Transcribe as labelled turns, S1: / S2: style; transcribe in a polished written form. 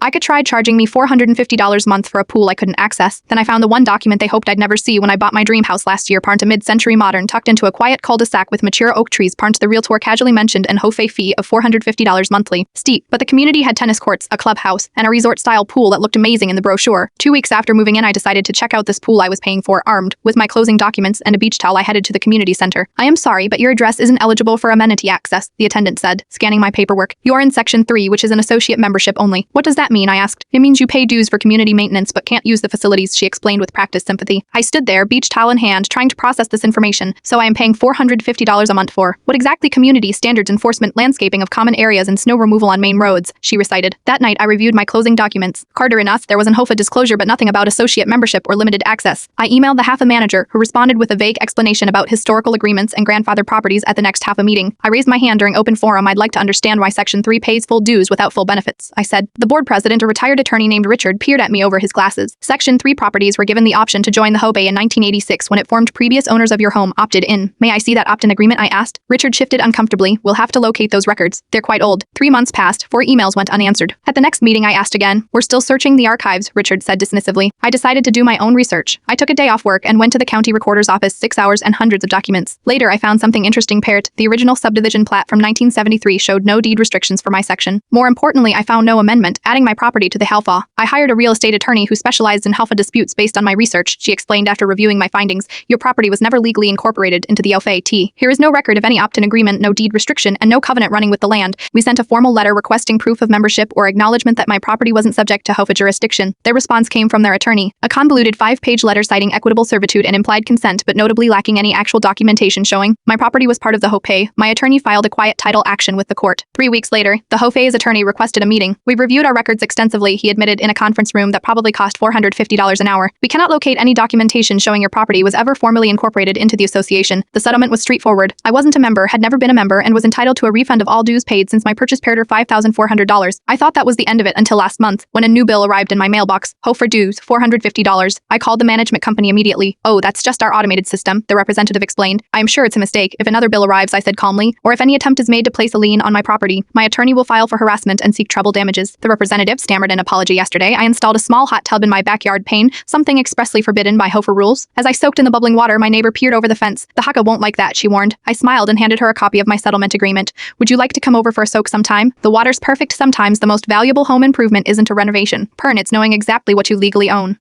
S1: I could try charging me $450 a month for a pool I couldn't access. Then I found the one document they hoped I'd never see when I bought my dream house last year, parked a mid-century modern tucked into a quiet cul-de-sac with mature oak trees, parked the realtor casually mentioned an HOA fee of $450 monthly. Steep, but the community had tennis courts, a clubhouse, and a resort-style pool that looked amazing in the brochure. 2 weeks after moving in, I decided to check out this pool I was paying for, armed with my closing documents and a beach towel. I headed to the community center. I am sorry, but your address isn't eligible for amenity access, the attendant said, scanning my paperwork. You're in Section 3, which is an associate membership only. What does that mean? I asked. It means you pay dues for community maintenance but can't use the facilities, she explained with practiced sympathy. I stood there, beach towel in hand, trying to process this information. So I am paying $450 a month for what exactly? Community standards enforcement, landscaping of common areas, and snow removal on main roads, she recited. That night, I reviewed my closing documents. Carter enough, there was an HOA disclosure but nothing about associate membership or limited access. I emailed the HOA manager, who responded with a vague explanation about historical agreements and grandfather properties at the next HOA meeting. I raised my hand during open forum. I'd like to understand why Section 3 pays full dues without full benefits, I said. The board president, a retired attorney named Richard, peered at me over his glasses. Section 3 properties were given the option to join the HOA in 1986 when it formed. Previous owners of your home opted in. May I see that opt-in agreement? I asked. Richard shifted uncomfortably. We'll have to locate those records. They're quite old. 3 months passed. 4 emails went unanswered. At the next meeting, I asked again. We're still searching the archives, Richard said dismissively. I decided to do my own research. I took a day off work and went to the county recorder's office. 6 hours and hundreds of documents. Later, I found something interesting. Parrot, the original subdivision plat from 1973 showed no deed restrictions for my section. More importantly, I found no amendment adding my property to the HOA. I hired a real estate attorney who specialized in HOA disputes based on my research, she explained after reviewing my findings. Your property was never legally incorporated into the HOA. Here is no record of any opt-in agreement, no deed restriction, and no covenant running with the land. We sent a formal letter requesting proof of membership or acknowledgement that my property wasn't subject to HOA jurisdiction. Their response came from their attorney, a convoluted 5-page letter citing equitable servitude and implied consent, but notably lacking any actual documentation showing my property was part of the HOA. My attorney filed a quiet title action with the court. 3 weeks later, the HOA's attorney requested a meeting. We reviewed our records extensively, he admitted in a conference room that probably cost $450 an hour. We cannot locate any documentation showing your property was ever formally incorporated into the association. The settlement was straightforward. I wasn't a member, had never been a member, and was entitled to a refund of all dues paid since my purchase paid her $5,400. I thought that was the end of it until last month, when a new bill arrived in my mailbox. HOA for dues, $450. I called the management company immediately. Oh, that's just our automated system, the representative explained. I am sure it's a mistake. If another bill arrives, I said calmly, or if any attempt is made to place a lien on my property, my attorney will file for harassment and seek treble damages. The representative stammered an apology. Yesterday, I installed a small hot tub in my backyard, pane, something expressly forbidden by HOA rules. As I soaked in the bubbling water, my neighbor peered over the fence. The HOA won't like that, she warned. I smiled and handed her a copy of my settlement agreement. Would you like to come over for a soak sometime? The water's perfect. Sometimes the most valuable home improvement isn't a renovation. It's knowing exactly what you legally own.